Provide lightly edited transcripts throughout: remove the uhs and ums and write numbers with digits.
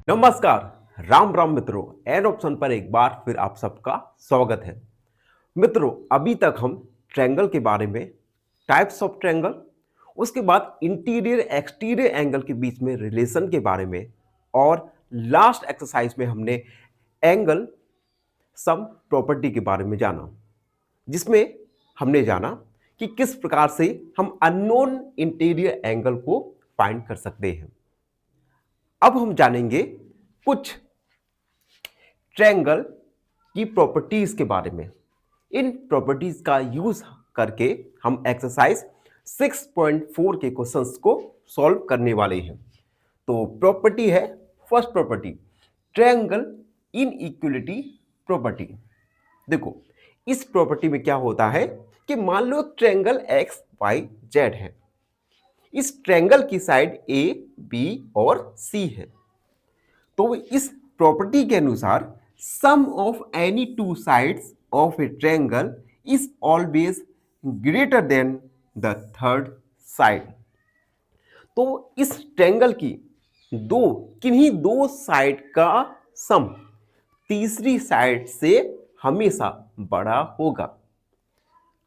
नमस्कार, राम राम मित्रों। An option पर एक बार फिर आप सबका स्वागत है। मित्रों, अभी तक हम ट्रायंगल के बारे में, टाइप्स ऑफ ट्रायंगल, उसके बाद इंटीरियर एक्सटीरियर एंगल के बीच में रिलेशन के बारे में, और लास्ट एक्सरसाइज में हमने एंगल सम प्रॉपर्टी के बारे में जाना, जिसमें हमने जाना कि किस प्रकार से हम अननोन इंटीरियर एंगल को फाइंड कर सकते हैं। अब हम जानेंगे कुछ ट्रायंगल की प्रॉपर्टीज के बारे में। इन प्रॉपर्टीज का यूज करके हम एक्सरसाइज 6.4 के क्वेश्चंस को सॉल्व करने वाले हैं। तो प्रॉपर्टी है, first property, triangle inequality property. देखो, इस प्रॉपर्टी में क्या होता है कि मान लो ट्रायंगल एक्स वाई जेड है। इस ट्रायंगल की साइड ए, बी और सी है। तो इस प्रॉपर्टी के अनुसार sum of any two sides of a triangle is always greater than the third side. तो इस ट्रायंगल की किन्हीं दो साइड का सम तीसरी साइड से हमेशा बड़ा होगा।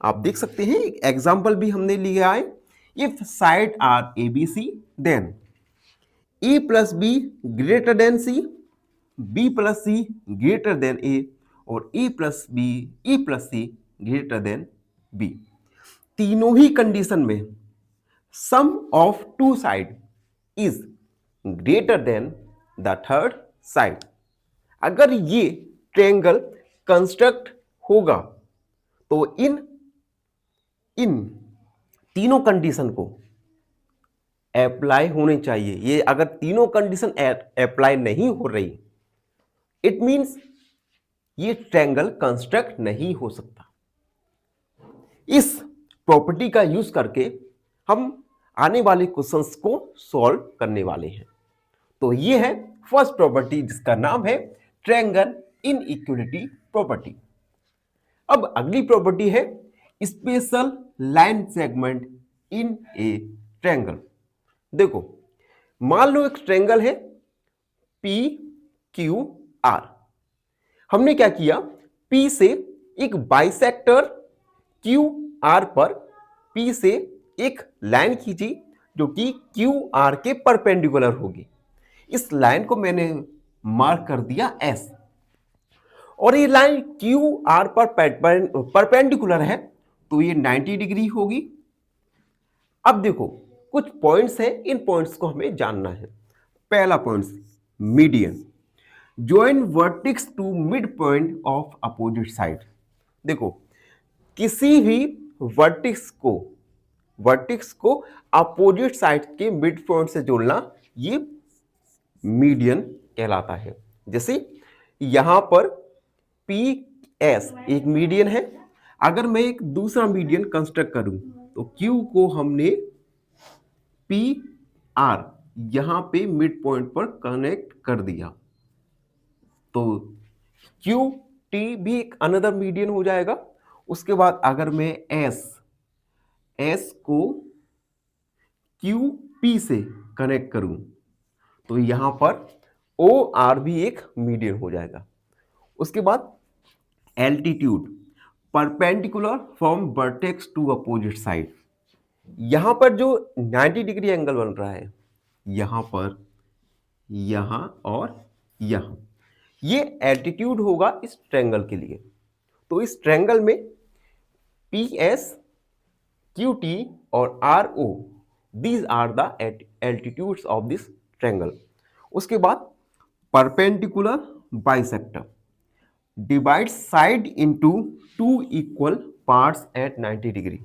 आप देख सकते हैं, एक एग्जांपल भी हमने लिया है। If side are A B C then A plus B greater than C, B plus C greater than A, और A plus C greater than B. तीनों ही कंडीशन में sum of two side is greater than the third side. अगर ये triangle construct होगा तो इन तीनों condition को अप्लाई होने चाहिए। ये अगर तीनों कंडीशन अप्लाई नहीं हो रही, इट मींस ये ट्रायंगल कंस्ट्रक्ट नहीं हो सकता। इस प्रॉपर्टी का यूज करके हम आने वाले क्वेश्चंस को सॉल्व करने वाले हैं। तो ये है फर्स्ट प्रॉपर्टी, जिसका नाम है ट्रायंगल इनइक्वालिटी प्रॉपर्टी। अब अगली प्रॉपर्टी है special line segment in A triangle. देखो, मान लो एक ट्रायंगल है पी क्यू आर। हमने क्या किया, P से एक बाइसेक्टर क्यू आर पर P से एक लाइन खींची जो कि क्यू आर के परपेंडिकुलर होगी। इस लाइन को मैंने मार्क कर दिया S, और ये लाइन क्यू आर पर परपेंडिकुलर है, तो ये 90 डिग्री होगी। अब देखो, कुछ पॉइंट्स हैं, इन पॉइंट्स को हमें जानना है। पहला point, median, join vertex to mid point of opposite side. देखो, किसी भी वर्टेक्स को अपोजिट साइड के मिड पॉइंट से जोड़ना, ये मीडियन कहलाता है। जैसे यहां पर पी एस एक मीडियन है। अगर मैं एक दूसरा मीडियन कंस्ट्रक्ट करूं तो क्यू को हमने पी आर यहां पे मिड पॉइंट पर कनेक्ट कर दिया, तो क्यू टी भी एक अनदर मीडियन हो जाएगा। उसके बाद अगर मैं एस को क्यू पी से कनेक्ट करूं तो यहां पर ओ आर भी एक मीडियन हो जाएगा। उसके बाद altitude, perpendicular from vertex to opposite side. यहां पर जो 90 डिग्री एंगल बन रहा है, यहां पर, यहां और यहां, ये एल्टीट्यूड होगा इस ट्रायंगल के लिए। तो इस ट्रायंगल में पी एस, क्यू टी और R O, these are the altitudes of this triangle. उसके बाद perpendicular bisector divide side into two equal parts at 90 degree.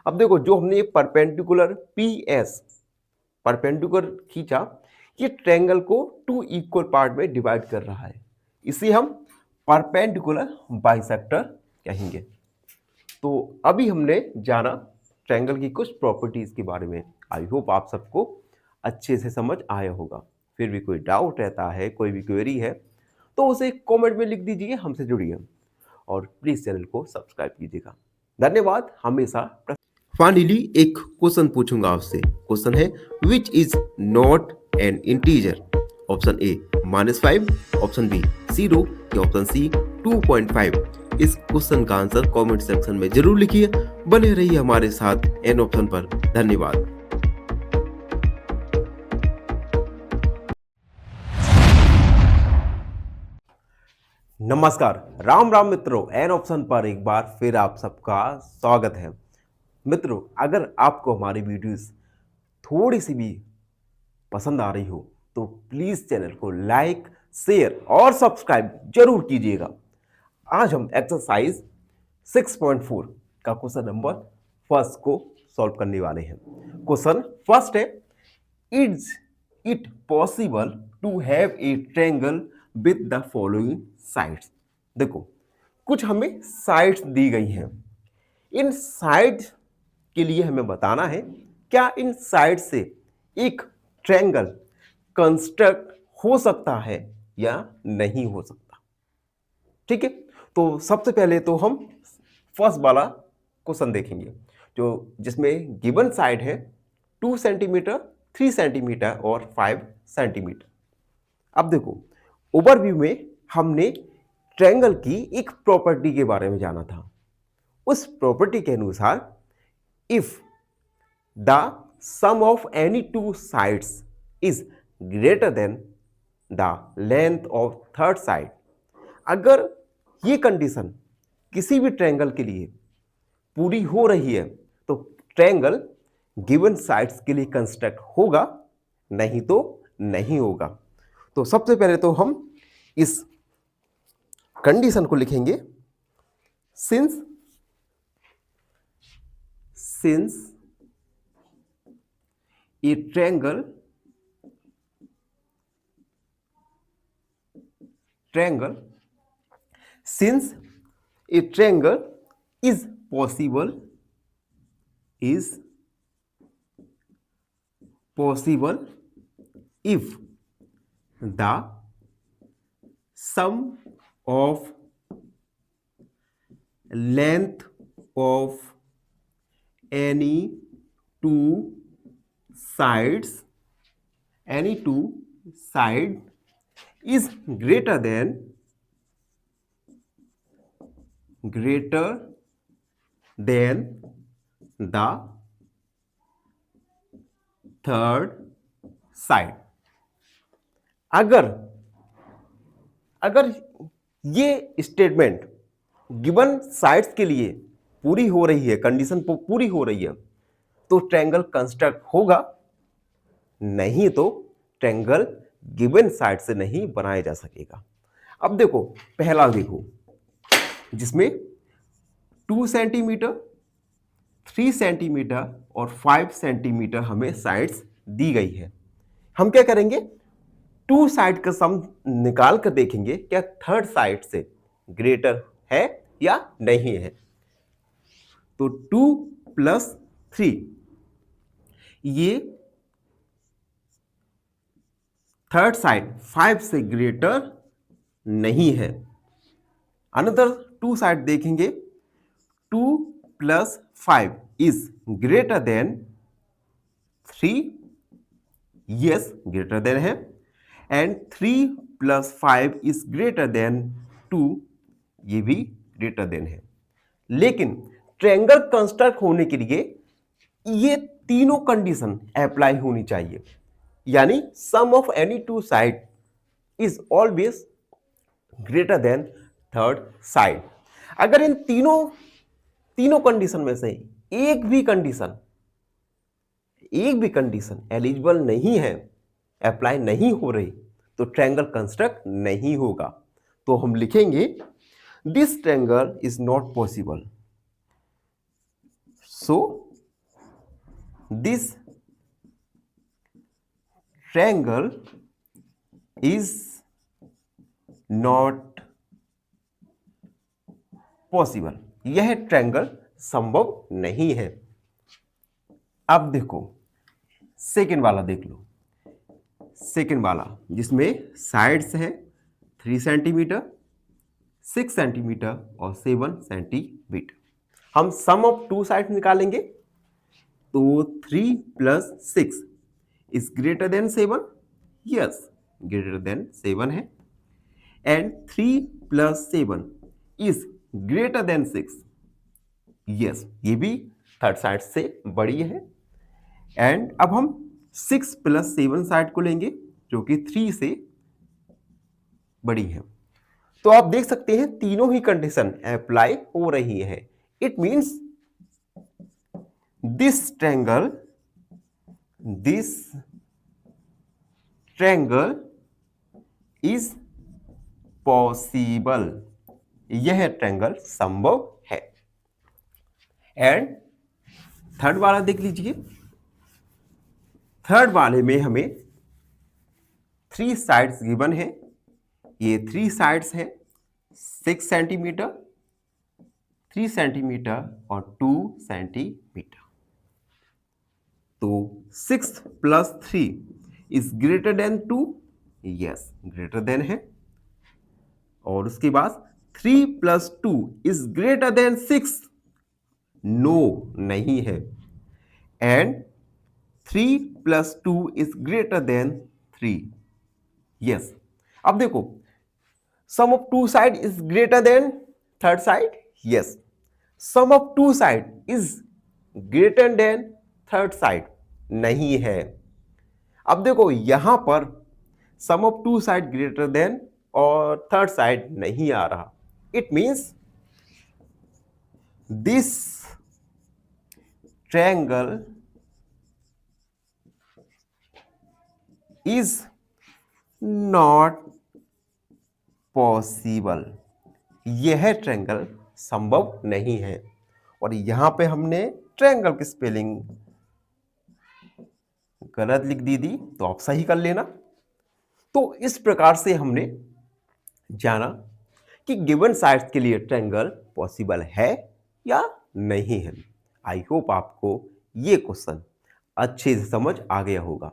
अब देखो, जो हमने परपेंडिकुलर पी एस परपेंडिकुलर खींचा, ये ट्रायंगल को टू इक्वल पार्ट में डिवाइड कर रहा है, इसे हम परपेंडिकुलर बाइसेक्टर कहेंगे। तो अभी हमने जाना ट्रायंगल की कुछ प्रॉपर्टीज के बारे में। आई होप आप सबको अच्छे से समझ आया होगा। फिर भी कोई डाउट रहता है, कोई भी क्वेरी है, तो उसे कमेंट में लिख दीजिए, हमसे जुड़िए और प्लीज चैनल को सब्सक्राइब कीजिएगा। धन्यवाद। हमेशा फाइनली एक क्वेश्चन पूछूंगा आपसे। क्वेश्चन है, which is not an integer? Option A -5, option B 0 या ऑप्शन सी 2.5। इस क्वेश्चन का आंसर कमेंट सेक्शन में जरूर लिखिए। बने रहिए हमारे साथ एन ऑप्शन पर। धन्यवाद। नमस्कार, राम राम मित्रों, एन ऑप्शन पर एक बार फिर आप सबका स्वागत है। मित्रों, अगर आपको हमारी वीडियोस थोड़ी सी भी पसंद आ रही हो तो प्लीज चैनल को लाइक, शेयर और सब्सक्राइब जरूर कीजिएगा। आज हम एक्सरसाइज 6.4 का क्वेश्चन नंबर फर्स्ट को सॉल्व करने वाले हैं। क्वेश्चन फर्स्ट है, is it possible to have a triangle with the following sides. देखो, कुछ हमें साइड्स दी गई हैं। इन साइड्स के लिए हमें बताना है क्या इन साइड से एक ट्रायंगल कंस्ट्रक्ट हो सकता है या नहीं हो सकता। ठीक है, तो सबसे पहले तो हम फर्स्ट वाला क्वेश्चन देखेंगे, जो जिसमें गिवन साइड है 2 सेंटीमीटर, 3 सेंटीमीटर और 5 सेंटीमीटर। अब देखो, ओवरव्यू में हमने ट्रायंगल की एक प्रॉपर्टी के बारे में जाना था। उस प्रॉपर्टी के अनुसार if the sum of any two sides is greater than the length of third side, अगर ये कंडीशन किसी भी ट्रायंगल के लिए पूरी हो रही है तो ट्रायंगल गिवन साइड्स के लिए कंस्ट्रक्ट होगा, नहीं तो नहीं होगा। तो सबसे पहले तो हम इस कंडीशन को लिखेंगे, since A triangle since a triangle is possible if the sum of length of any two sides is greater than the third side। अगर ये स्टेटमेंट गिवन साइड्स के लिए पूरी हो रही है, कंडीशन पूरी हो रही है, तो ट्रायंगल कंस्ट्रक्ट होगा, नहीं तो ट्रायंगल गिवन साइड से नहीं बनाया जा सकेगा। अब देखो, पहला देखो, जिसमें 2 सेंटीमीटर, 3 सेंटीमीटर और 5 सेंटीमीटर हमें साइड्स दी गई है। हम क्या करेंगे, 2 साइड का सम निकाल कर देखेंगे क्या थर्ड साइड से ग्रेटर है या नहीं है। तो 2 + 3, ये थर्ड साइड 5 से ग्रेटर नहीं है। अनदर 2 साइड देखेंगे, 2 + 5 is greater than 3, yes greater than है, एंड 3 + 5 इज ग्रेटर देन 2, ये भी ग्रेटर देन है। लेकिन ट्रायंगल कंस्ट्रक्ट होने के लिए ये तीनों कंडीशन अप्लाई होनी चाहिए, यानी sum of any two side is always greater than third side. अगर इन तीनों कंडीशन में से एक भी कंडीशन एलिजिबल नहीं है, अप्लाई नहीं हो रही, तो ट्रायंगल कंस्ट्रक्ट नहीं होगा। तो हम लिखेंगे this triangle is not possible, so this triangle is not possible, यह ट्रायंगल संभव नहीं है। अब देखो सेकेंड वाला देख लो, सेकेंड वाला जिसमें साइड्स है 3 सेंटीमीटर, 6 सेंटीमीटर और 7 सेंटीमीटर। हम सम ऑफ टू साइड्स निकालेंगे, तो 3 + 6 is greater then 7, yes greater then 7 है, and 3 plus 7 is greater than 6। Yes, ये भी थर्ड साइड से बड़ी है। एंड अब हम 6 प्लस 7 साइड को लेंगे जो कि 3 से बड़ी है। तो आप देख सकते हैं तीनों ही कंडीशन अप्लाई हो रही है। It means this triangle is possible, यह ट्रायंगल संभव है। एंड थर्ड वाला देख लीजिए। थर्ड वाले में हमें 3 साइड्स गिवन है। ये 3 साइड्स हैं 6 सेंटीमीटर, 3 सेंटीमीटर और 2 सेंटीमीटर। तो 6 plus 3 is greater than 2। Yes, greater than है। और उसके बाद 3 plus 2 is greater than 6। No, नहीं है। And 3 plus 2 is greater than 3। Yes, अब देखो, sum of two side is greater than third side. Yes, sum of two side is greater than third side, नहीं है। अब देखो यहां पर sum of two side greater than और third side नहीं आ रहा। It means this triangle is not possible, यह ट्रायंगल संभव नहीं है। और यहां पे हमने ट्रायंगल की स्पेलिंग गलत लिख दी थी, तो आप सही कर लेना। तो इस प्रकार से हमने जाना कि गिवन साइड्स के लिए ट्रायंगल पॉसिबल है या नहीं है। आई होप आपको ये क्वेश्चन अच्छे से समझ आ गया होगा।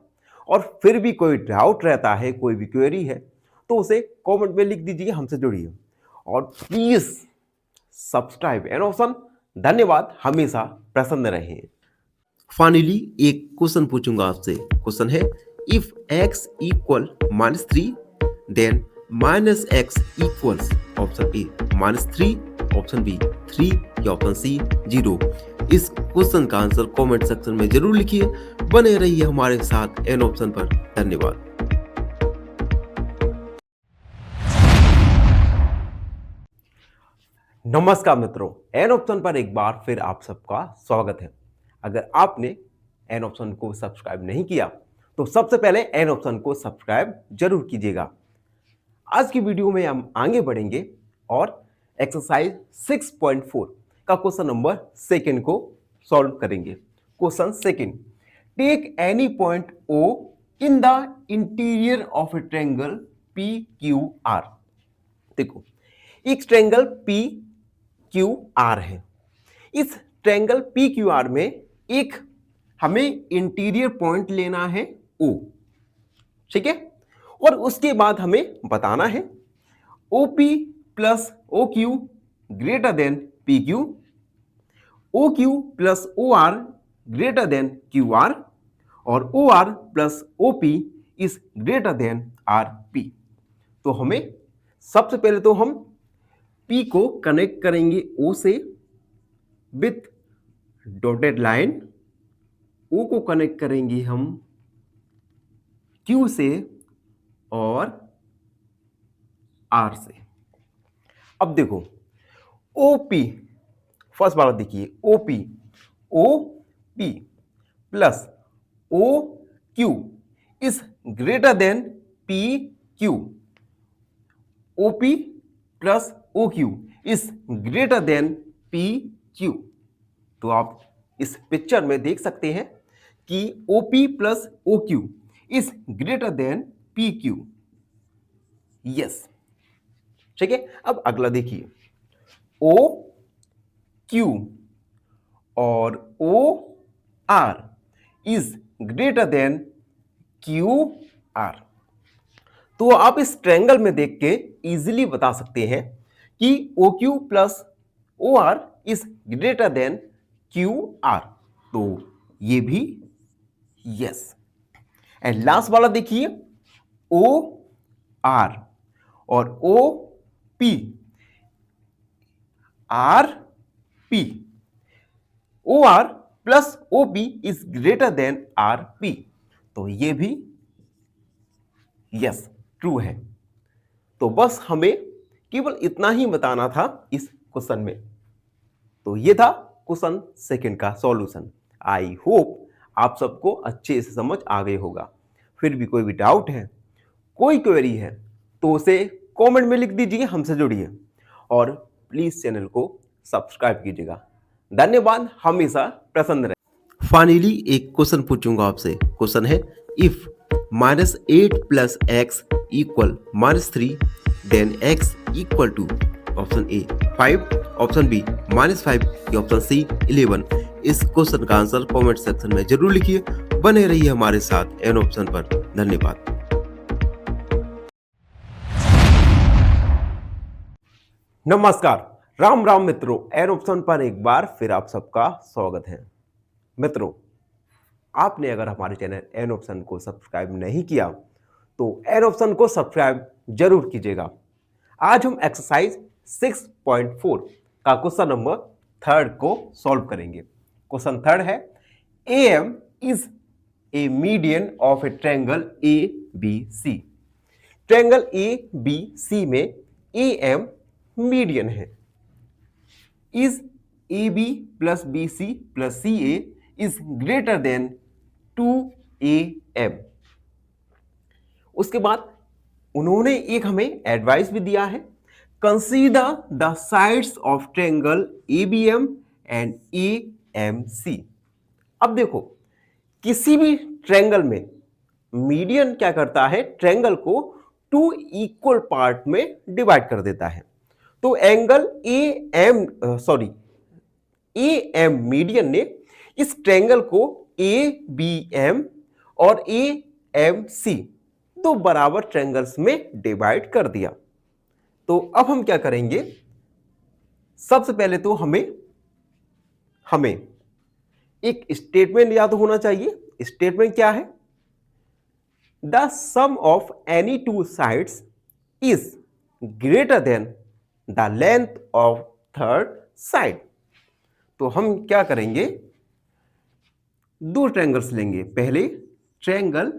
और फिर भी कोई डाउट रहता है, कोई भी क्वेरी है, तो उसे कमेंट में लिख दीजिए, हमसे जुड़िए। और प्लीज सब्सक्राइब एन ऑप्शन। धन्यवाद, हमेशा प्रसन्न रहें। फाइनली एक क्वेश्चन पूछूंगा आपसे। क्वेश्चन है, if x equal -3 then -x equals option A -3, option B 3 या ऑप्शन सी 0। इस क्वेश्चन का आंसर कमेंट सेक्शन में जरूर लिखिए। बने रहिए हमारे साथ एन ऑप्शन पर। धन्यवाद। नमस्कार मित्रों, एन ऑप्शन पर एक बार फिर आप सबका स्वागत है। अगर आपने एन ऑप्शन को सब्सक्राइब नहीं किया तो सबसे पहले एन ऑप्शन को सब्सक्राइब जरूर कीजिएगा। आज की वीडियो में हम आगे बढ़ेंगे और एक्सरसाइज 6.4 का क्वेश्चन नंबर 2 को सॉल्व करेंगे। Question 2, take any point O in the interior of a triangle PQR। देखो, एक ट्रायंगल PQR है। इस ट्रायंगल PQR में एक हमें इंटीरियर पॉइंट लेना है O, ठीक है। और उसके बाद हमें बताना है OP plus OQ greater than PQ, OQ plus OR greater than QR और OR plus OP is greater then RP। तो हमें सबसे पहले तो हम P को कनेक्ट करेंगे O से विथ डॉटेड लाइन, O को कनेक्ट करेंगे हम Q से और R से। अब देखो OP, फर्स्ट वाला देखिए, OP plus OQ is greater then PQ। OP plus OQ is greater then PQ। तो आप इस पिक्चर में देख सकते हैं कि OP plus OQ is greater then PQ। Yes, ठीक है। अब अगला देखिए, OQ और OR is greater then QR। तो आप इस ट्रायंगल में देख के इजीली बता सकते हैं कि OQ plus OR is greater then QR। तो ये भी यस। एंड लास्ट वाला देखिए, ओ आर और O P, R P, O R plus O P is greater than R P. तो ये भी यस ट्रू है। तो बस हमें केवल इतना ही बताना था इस क्वेश्चन में। तो ये था क्वेश्चन सेकंड का सॉल्यूशन। आई होप आप सबको अच्छे से समझ आ गई होगा। फिर भी कोई भी डाउट है, कोई क्वेरी है, तो उसे कमेंट में लिख दीजिए, हमसे जुड़िए और प्लीज चैनल को सब्सक्राइब कीजिएगा। धन्यवाद, हमेशा प्रसन्न रहे। फाइनली एक क्वेश्चन पूछूंगा आपसे। क्वेश्चन है if -8 + x = -3 then x = two. Option A 5, option B -5 या ऑप्शन सी 11। इस क्वेश्चन का आंसर कमेंट सेक्शन में जरूर लिखिए। बने रहिए हमारे साथ एन ऑप्शन पर। धन्यवाद। नमस्कार, राम राम मित्रों, एन ऑप्शन पर एक बार फिर आप सबका स्वागत है। मित्रों, आपने अगर हमारे चैनल एन ऑप्शन को सब्सक्राइब नहीं किया तो एन ऑप्शन को सब्सक्राइब जरूर कीजिएगा। आज हम एक्सरसाइज 6.4 का क्वेश्चन नंबर 3 को सॉल्व करेंगे। क्वेश्चन 3 है AM is a median of a triangle ABC। Triangle ABC में AM मीडियन है। Is AB + BC + CA is greater then 2AM। उसके बाद उन्होंने एक हमें एडवाइस भी दिया है, consider the sides of triangle ABM and AMC। अब देखो, किसी भी ट्रायंगल में मीडियन क्या करता है, ट्रायंगल को 2 इक्वल पार्ट में डिवाइड कर देता है। तो एंगल AM मीडियन ने इस ट्रायंगल को ABM और AMC दो बराबर ट्रायंगल्स में डिवाइड कर दिया। तो अब हम क्या करेंगे, सबसे पहले तो हमें एक स्टेटमेंट याद होना चाहिए। स्टेटमेंट क्या है? The sum of any two sides is greater than the length of third side. तो हम क्या करेंगे, दो ट्रायंगल्स लेंगे। पहले ट्रायंगल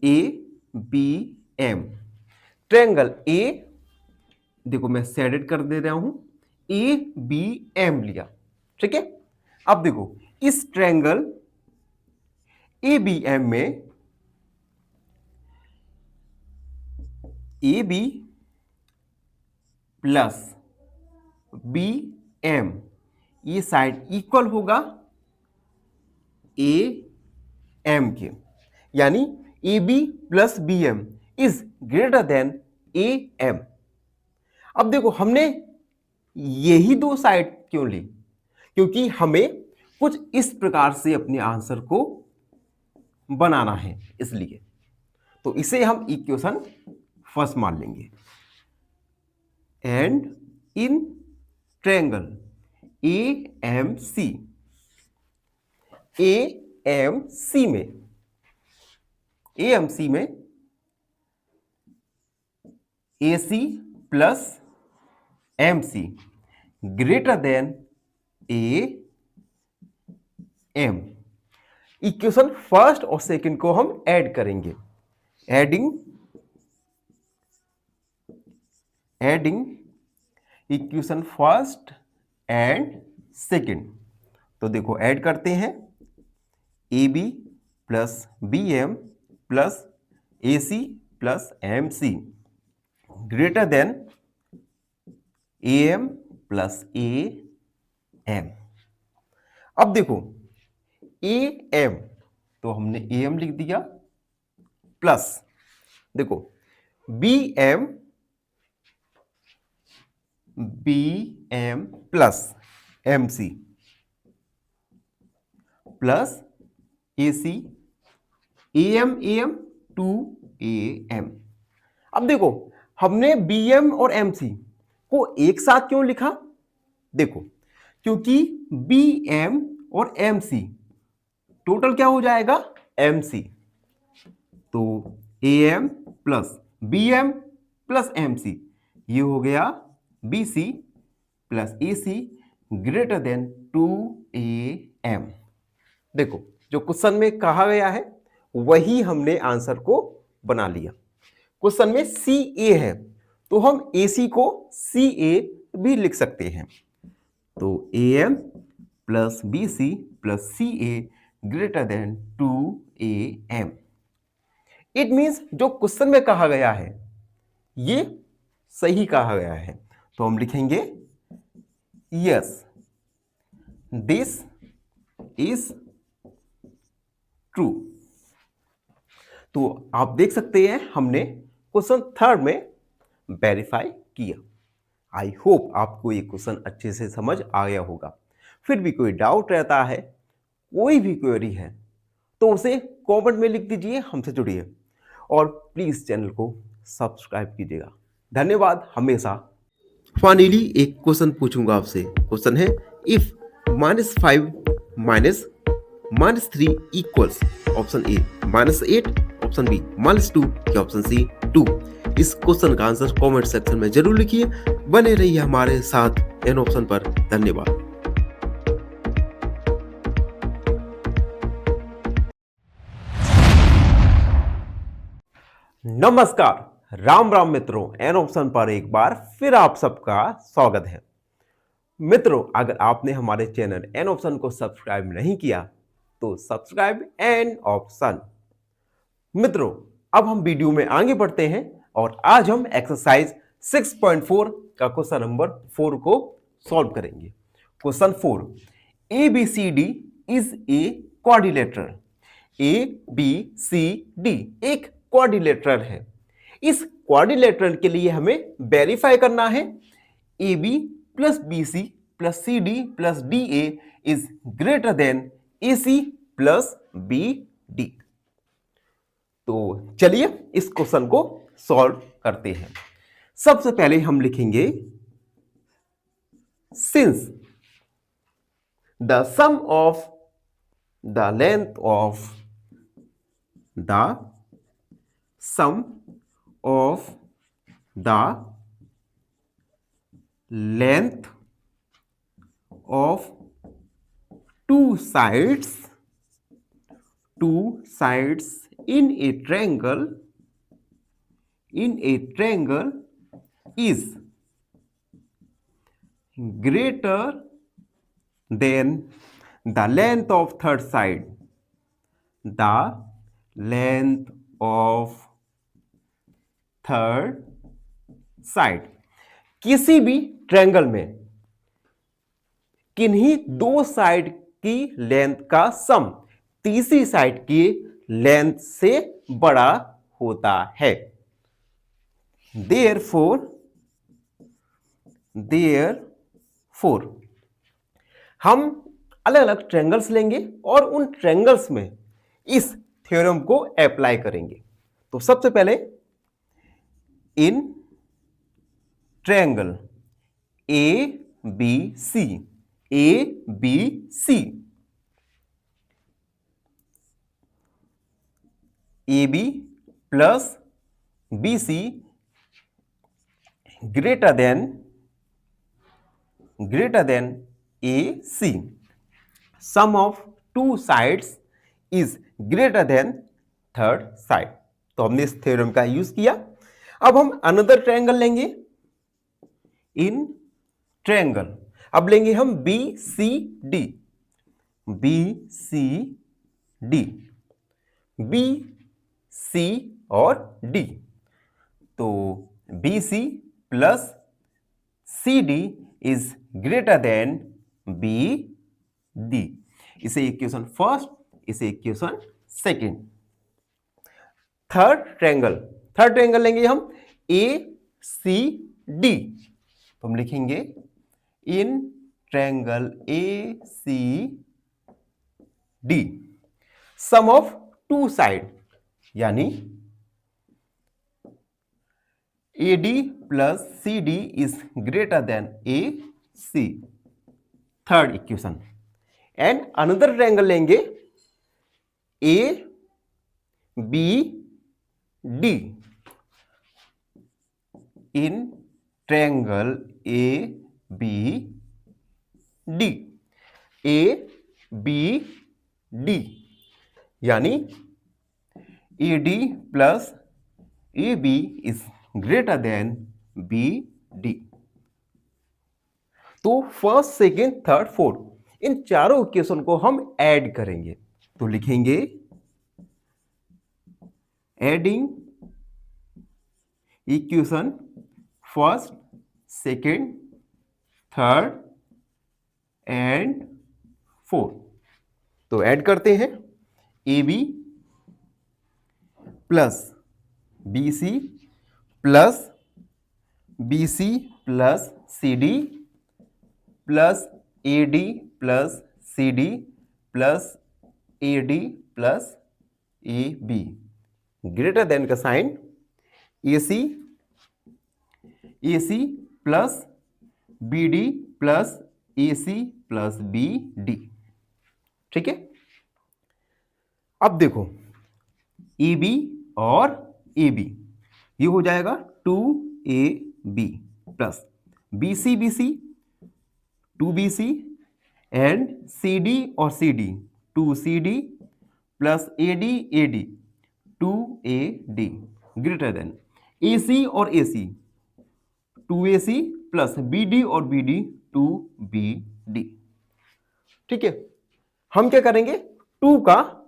ABM। ट्रायंगल A, देखो मैं शेडेड कर दे रहा हूं, ABM लिया, ठीक है। अब देखो इस ट्रायंगल ABM में AB + BM ये साइड इक्वल होगा AM के, यानी AB + BM is greater then AM। अब देखो हमने यही दो साइड क्यों ली, क्योंकि हमें कुछ इस प्रकार से अपने आंसर को बनाना है, इसलिए तो इसे हम इक्वेशन फर्स्ट मान लेंगे। एंड इन ट्रायंगल AMC में AC + MC greater than AM। Equation first और सेकंड को हम ऐड करेंगे। Adding equation first and second. तो देखो ऐड करते हैं, AB + BM + AC + MC greater than AM + AM। अब देखो AM, तो हमने AM लिख दिया, प्लस देखो BM + MC plus AC AM 2AM। अब देखो हमने BM और MC को एक साथ क्यों लिखा? देखो क्योंकि BM और MC टोटल क्या हो जाएगा? MC। तो AM plus BM plus MC, ये हो गया BC plus AC greater than 2AM। देखो जो क्वेश्चन में कहा गया है वही हमने आंसर को बना लिया। क्वेश्चन में CA है तो हम AC को CA भी लिख सकते हैं। तो AM plus BC plus CA greater than 2AM। It means जो क्वेश्चन में कहा गया है ये सही कहा गया है, तो हम लिखेंगे यस दिस इज ट्रू। तो आप देख सकते हैं हमने क्वेश्चन थर्ड में वेरीफाई किया। आई होप आपको ये क्वेश्चन अच्छे से समझ आ गया होगा। फिर भी कोई डाउट रहता है, कोई भी क्वेरी है तो उसे कमेंट में लिख दीजिए, हमसे जुड़िए और प्लीज चैनल को सब्सक्राइब कीजिएगा। धन्यवाद हमेशा। फाइनली एक क्वेश्चन पूछूंगा आपसे। क्वेश्चन है if -5 -3 equals option A -8, option B -2 या ऑप्शन सी 2। इस क्वेश्चन का आंसर कमेंट सेक्शन में जरूर लिखिए। बने रहिए हमारे साथ एन ऑप्शन पर। धन्यवाद। नमस्कार, राम राम मित्रों, एन ऑप्शन पर एक बार फिर आप सबका स्वागत है। मित्रों, अगर आपने हमारे चैनल एन ऑप्शन को सब्सक्राइब नहीं किया तो सब्सक्राइब एन ऑप्शन। मित्रों, अब हम वीडियो में आगे बढ़ते हैं और आज हम एक्सरसाइज 6.4 का क्वेश्चन नंबर 4 को सॉल्व करेंगे। Question 4, ABCD is a quadrilateral. ABCD एक क्वाड्रिलेटरल है। इस क्वाड्रिलेटरल के लिए हमें वेरीफाई करना है AB plus BC plus CD plus DA is greater than AC plus BD। तो चलिए इस क्वेश्चन को सॉल्व करते हैं। सबसे पहले हम लिखेंगे since the sum of the length of the sum of the length of two sides in a triangle is greater than the length of third side. The length of third side। किसी भी triangle में किन्हीं दो side की length का सम तीसरी side की length से बड़ा होता है। Therefore हम अलग अलग ट्रायंगल्स लेंगे और उन ट्रायंगल्स में इस थ्योरम को अप्लाई करेंगे। तो सबसे पहले in triangle ABC AB plus BC greater than AC, sum of two sides is greater than third side. तो हमने इस थ्योरम का यूज किया। अब हम अनदर ट्रायंगल लेंगे इन ट्रायंगल। अब लेंगे हम BCD और D। तो BC plus CD is greater than BD। इसे इक्वेशन फर्स्ट, इसे इक्वेशन सेकेंड। थर्ड ट्रायंगल लेंगे हम ACD। तो हम लिखेंगे in triangle ACD sum of two side, यानी AD plus CD is greater than AC, third equation. And another triangle लेंगे ABD। In triangle A B D, A B D, यानी A D plus A B is greater than B D. तो first, second, third, fourth इन चारों equation को हम add करेंगे। तो लिखेंगे adding equation first, second, third and fourth. तो add करते हैं A B plus B C plus B C plus C D plus A D plus C D plus A D plus A B, greater than का sign A C plus B D plus A C plus B D. ठीक है, अब देखो A B और A B, ये हो जाएगा 2ab plus B c 2bc and cd और cd 2cd plus ad 2ad greater than ac और ac 2ac प्लस bd और bd 2bd। ठीक है, हम क्या करेंगे 2 का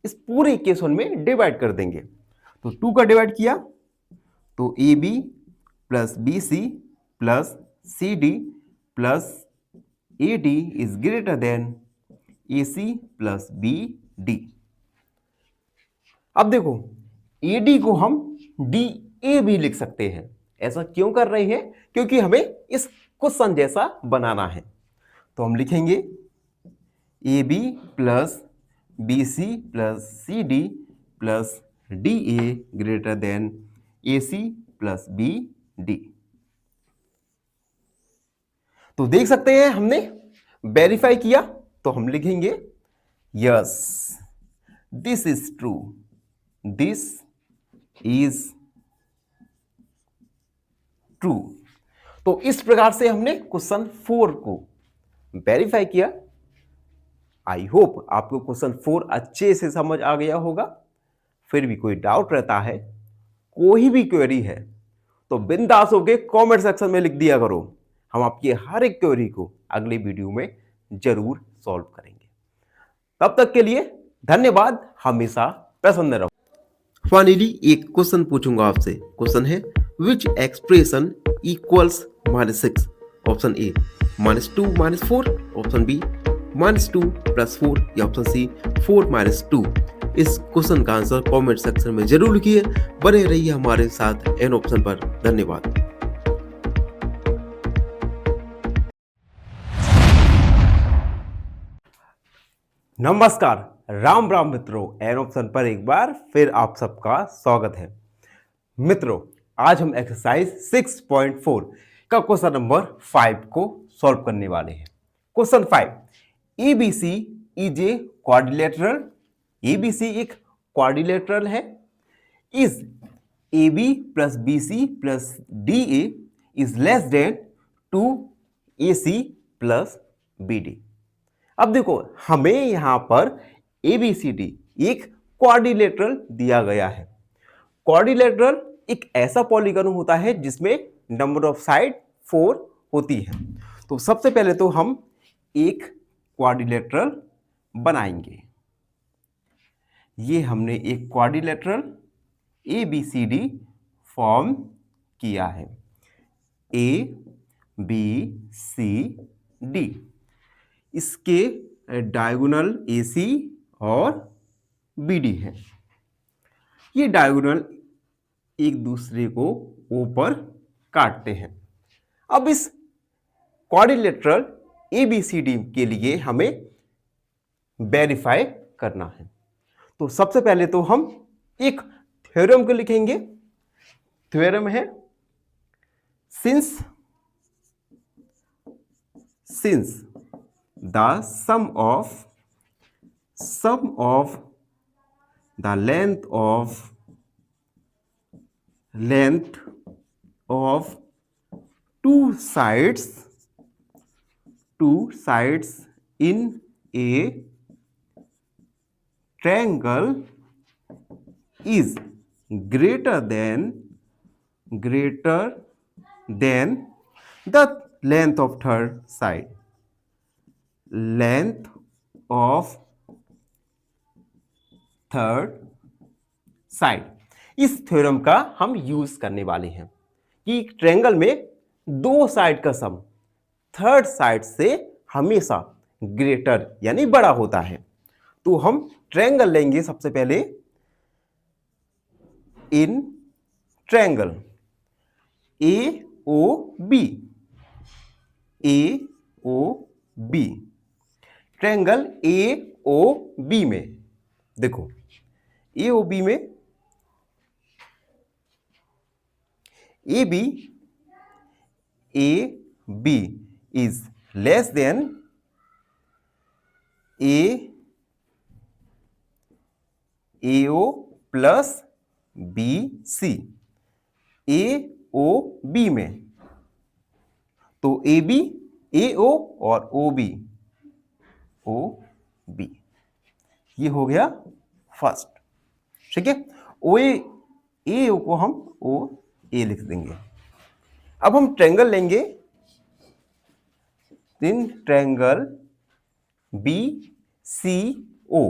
इस पूरे इक्वेशन में डिवाइड कर देंगे। तो 2 का डिवाइड किया तो a B plus B C plus C D plus A d is greater than a C plus B d. अब देखो ए डी को हम डी ए भी लिख सकते हैं। ऐसा क्यों कर रहे हैं? क्योंकि हमें इस क्वेश्चन जैसा बनाना है। तो हम लिखेंगे a B plus B C plus C D plus d a greater than a C plus B D. तो देख सकते हैं हमने वेरीफाई किया, तो हम लिखेंगे yes this is true, this is true. तो इस प्रकार से हमने क्वेश्चन 4 को वेरीफाई किया। आई होप आपको क्वेश्चन 4 अच्छे से समझ आ गया होगा। फिर भी कोई डाउट रहता है, कोई भी क्वेरी है, तो बिंदास होके कमेंट सेक्शन में लिख दिया करो। हम आपकी हर एक क्वेरी को अगले वीडियो में जरूर सॉल्व करेंगे। तब तक के लिए धन्यवाद, हमेशा प्रसन्न रहो। फाइनली एक क्वेश्चन पूछूंगा आपसे। क्वेश्चन है which expression equals -6? Option A -2 -4, option B -2 + 4 या ऑप्शन सी 4 - 2। इस क्वेश्चन का आंसर कमेंट सेक्शन में जरूर लिखिए। बने रहिए हमारे साथ एन ऑप्शन पर। धन्यवाद। नमस्कार, राम राम मित्रों, एन ऑप्शन पर एक बार फिर आप सबका स्वागत है। मित्रों, आज हम एक्सरसाइज 6.4 का क्वेश्चन नंबर 5 को सॉल्व करने वाले हैं। Question 5, ABC is a quadrilateral. ABC एक क्वाड्रिलेटरल है। Is AB plus BC plus DA is less then 2AC plus BD। अब देखो हमें यहां पर ABCD एक क्वाड्रिलेटरल दिया गया है। क्वाड्रिलेटरल एक ऐसा पॉलीगन होता है जिसमें नंबर ऑफ साइड 4 होती है। तो सबसे पहले तो हम एक क्वाड्रिलेटरल बनाएंगे। ये हमने एक क्वाड्रिलेटरल ABCD फॉर्म किया है। ABCD, इसके डायगोनल AC और BD है। ये डायगोनल एक दूसरे को ऊपर काटते हैं। अब इस क्वाड्रिलेटरल ABCD के लिए हमें वेरीफाई करना है। तो सबसे पहले तो हम एक थ्योरम को लिखेंगे। थ्योरम है since the sum of the length of two sides in a triangle is greater than the length of third side. Length of third side. इस थ्योरम का हम यूज करने वाले हैं कि ट्रायंगल में दो साइड का सम थर्ड साइड से हमेशा ग्रेटर यानी बड़ा होता है। तो हम ट्रायंगल लेंगे सबसे पहले। In triangle AOB, triangle AOB में देखो, AOB में AB is less than AO plus BC। AOB में तो AB, AO और OB ये हो गया फर्स्ट। ठीक है, AO को हम OA लिख देंगे। अब हम ट्रायंगल लेंगे। इन ट्रायंगल BCO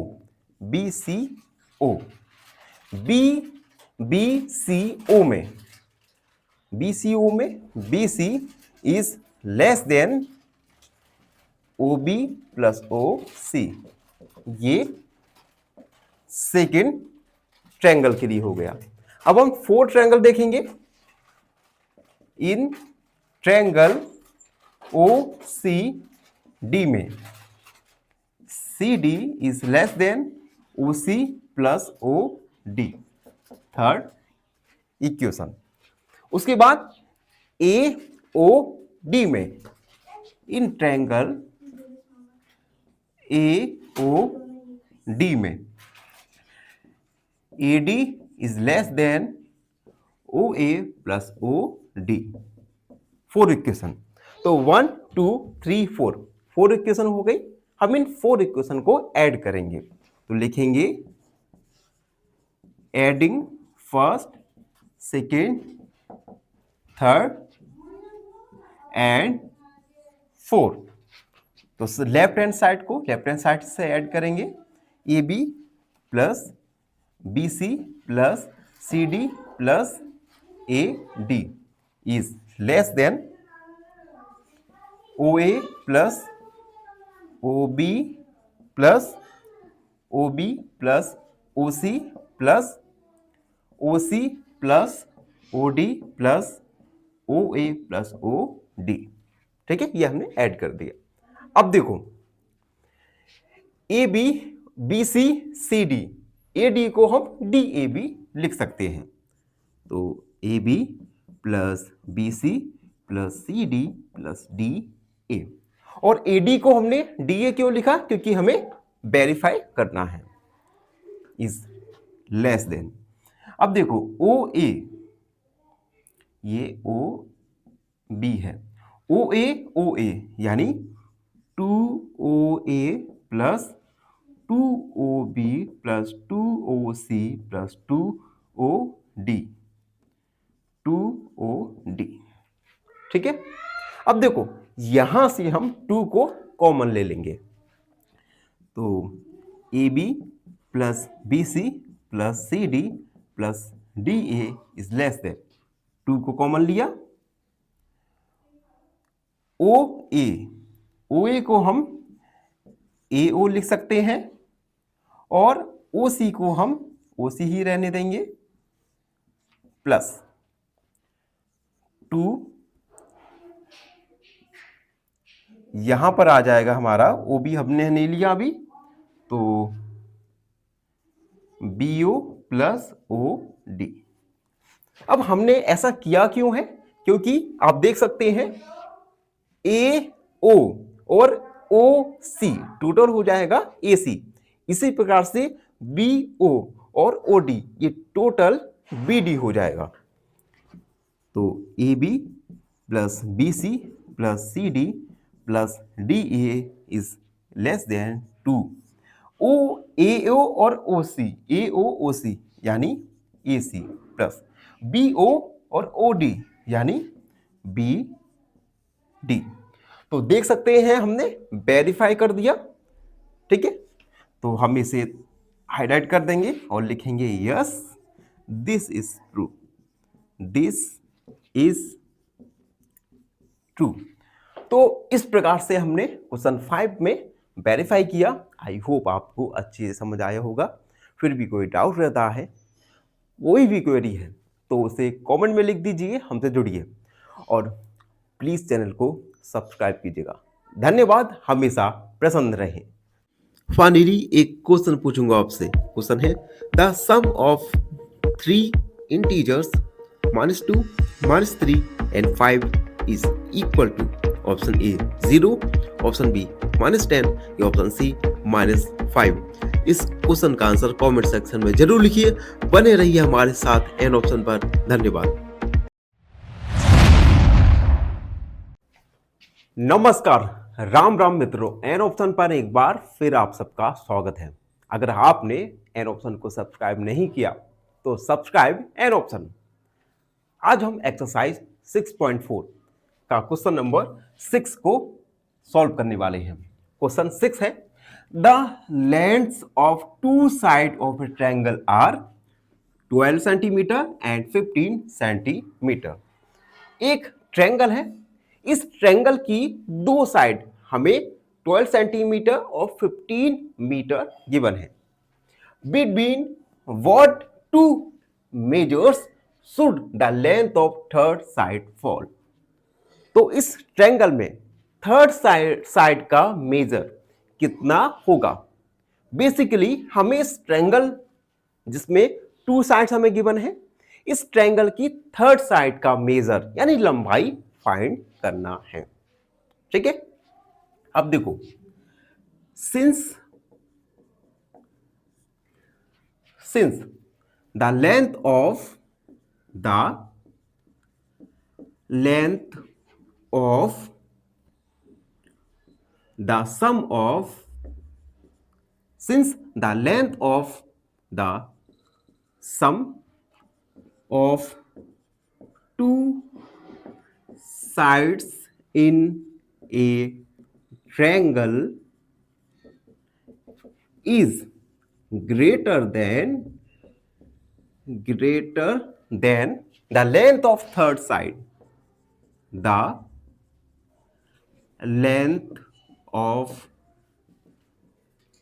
में BC is less than OB plus OC। ये सेकेंड ट्रायंगल के लिए हो गया। अब हम फोर्थ ट्रायंगल देखेंगे। इन ट्रायंगल OCD में CD is less than OC plus OD। Third equation. उसके बाद AOD में, इन ट्रायंगल AOD में AD is less than OA plus OD। Four equation. तो 1 2 3 4 फोर इक्वेशन हो गई। हम इन फोर इक्वेशन को ऐड करेंगे। तो लिखेंगे adding first, second, third and fourth. तो लेफ्ट हैंड साइड से ऐड करेंगे। AB plus BC plus CD plus AD is less then OA plus OB plus OB plus OC plus OC plus OD plus OA plus OD। ठीक है, ये हमने add कर दिया। अब देखो AB BC CD, AD को हम DAB लिख सकते हैं। तो AB plus BC plus CD plus DA। और AD को हमने DA क्यों लिखा? क्योंकि हमें वेरीफाई करना है। Is less then. अब देखो OA, ये OB है। OA यानी 2OA plus 2OB plus 2OC plus 2OD। ठीक है, अब देखो यहां से हम 2 को कॉमन ले लेंगे। तो AB plus BC plus CD plus DA is less than 2 को कॉमन लिया। OA को हम AO लिख सकते हैं और OC को हम OC ही रहने देंगे प्लस 2 यहां पर आ जाएगा हमारा। OB हमने नहीं लिया अभी, तो BO प्लस OD। अब हमने ऐसा किया क्यों है? क्योंकि आप देख सकते हैं AO और OC टोटल हो जाएगा AC। इसी प्रकार से BO और OD ये टोटल BD हो जाएगा। तो AB plus BC plus CD plus DA is less than 2। O AO और OC, AOOC यानी AC प्लस BO और OD यानी BD। तो देख सकते हैं हमने वेरीफाई कर दिया। ठीक है, तो हम इसे हाईलाइट कर देंगे और लिखेंगे yes this is true, this is true. तो इस प्रकार से हमने क्वेश्चन 5 में वेरीफाई किया। आई होप आपको अच्छे से समझ आया होगा। फिर भी कोई डाउट रहता है, कोई भी क्वेरी है, तो उसे कमेंट में लिख दीजिए, हमसे जुड़िए और प्लीज चैनल को सब्सक्राइब कीजिएगा। धन्यवाद, हमेशा प्रसन्न रहें। फाइनली एक क्वेश्चन पूछूंगा आपसे। क्वेश्चन है the sum of 3 integers -2, -3 and 5 is equal to option A 0, option B -10 या ऑप्शन सी -5। इस क्वेश्चन का आंसर कमेंट सेक्शन में जरूर लिखिए। बने रहिए हमारे साथ एन ऑप्शन पर। धन्यवाद। नमस्कार, राम राम मित्रों, एन ऑप्शन पर एक बार फिर आप सबका स्वागत है। अगर आपने एन ऑप्शन को सब्सक्राइब नहीं किया तो सब्सक्राइब एन ऑप्शन। आज हम एक्सरसाइज 6.4 का क्वेश्चन नंबर 6 को सॉल्व करने वाले हैं। क्वेश्चन 6 है the lengths of two side of a triangle are 12 centimetre and 15 centimetre. एक ट्रायंगल है, इस ट्रायंगल की दो साइड हमें 12 सेंटीमीटर और 15 मीटर गिवन है। Between what two measures should the length of third side fall. तो इस ट्रायंगल में थर्ड साइड का मेजर कितना होगा। बेसिकली हमें इस ट्रायंगल जिसमें टू साइड्स हमें गिवन है, इस ट्रायंगल की थर्ड साइड का मेजर यानी लंबाई फाइंड करना है। ठीक है, अब देखो, since the length of the sum of two sides in a triangle is greater than the length of third side. The length of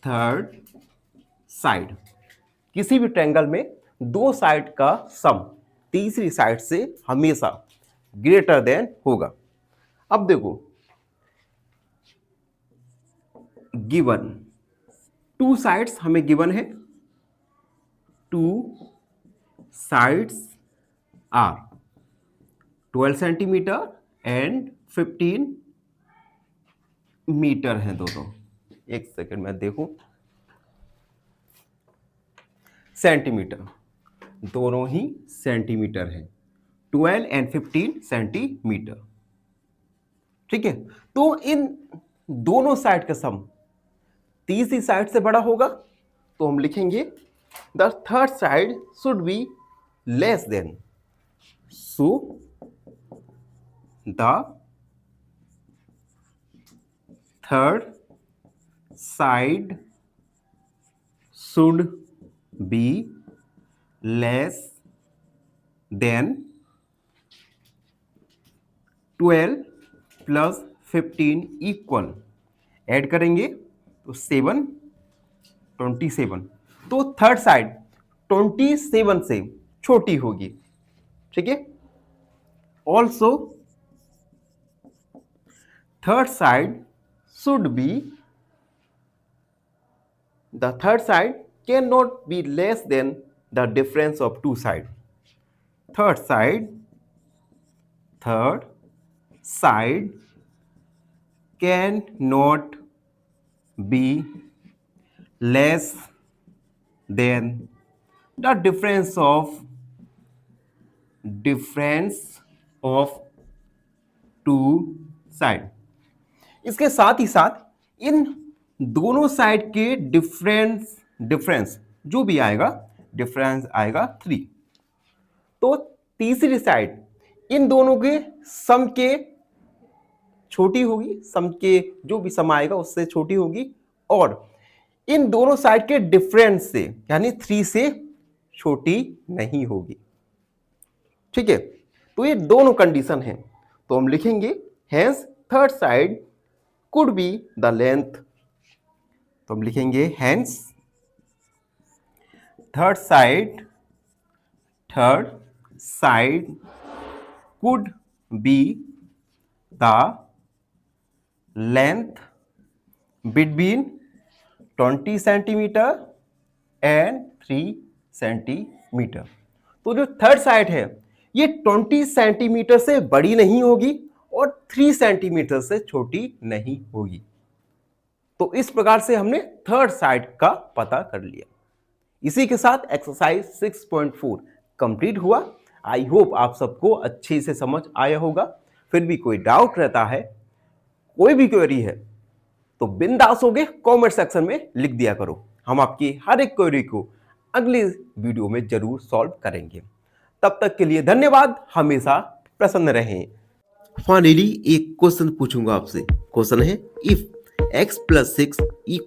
third side. किसी भी ट्रायंगल में दो साइड का सम तीसरी साइड से हमेशा ग्रेटर देन होगा। अब देखो, गिवन टू साइड्स हमें गिवन है, two sides are 12 centimetre and 15 metre है दोनों। एक सेकंड में देखूं, सेंटीमीटर, दोनों ही सेंटीमीटर है, 12 एंड 15 सेंटीमीटर। ठीक है, तो इन दोनों साइड का सम तीसरी साइड से बड़ा होगा, तो हम लिखेंगे the third side should be less than, so the third side should be less than 12 plus 15 equal, add करेंगे तो 7, 27। तो थर्ड साइड 27 से छोटी होगी। ठीक है, also third side should be, the third side cannot be less than the difference of two sides. Third side cannot be less than the difference of two side. इसके साथ ही साथ इन दोनों साइड के डिफरेंस जो भी आएगा, डिफरेंस आएगा 3। तो तीसरी साइड इन दोनों के सम के छोटी होगी, सम के जो भी सम आएगा उससे छोटी होगी, और इन दोनों साइड के डिफरेंस से यानी 3 से छोटी नहीं होगी। ठीक है, तो ये दोनों कंडीशन है। तो हम लिखेंगे hence third side could be the length. तो हम लिखेंगे hence third side could be the length between 20 centimetre and 3 centimetre. तो जो थर्ड साइड है ये 20 सेंटीमीटर से बड़ी नहीं होगी और 3 सेंटीमीटर से छोटी नहीं होगी। तो इस प्रकार से हमने थर्ड साइड का पता कर लिया। इसी के साथ एक्सरसाइज 6.4 कंप्लीट हुआ। आई होप आप सबको अच्छे से समझ आया होगा। फिर भी कोई डाउट रहता है, कोई भी क्वेरी है, तो बिंदास होके कमेंट सेक्शन में लिख दिया करो। हम आपकी हर एक क्वेरी को अगली वीडियो में जरूर सॉल्व करेंगे। तब तक के लिए धन्यवाद, हमेशा प्रसन्न रहें। फाइनली एक क्वेश्चन पूछूंगा आपसे। क्वेश्चन है if x + 6 =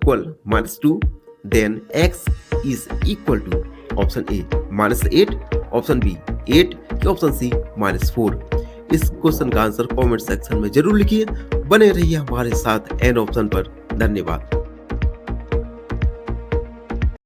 -2 then x is equal to option A -8, option B 8 कि ऑप्शन सी -4। इस क्वेश्चन का आंसर कमेंट सेक्शन में जरूर लिखिए। बने रहिए हमारे साथ एन ऑप्शन पर। धन्यवाद।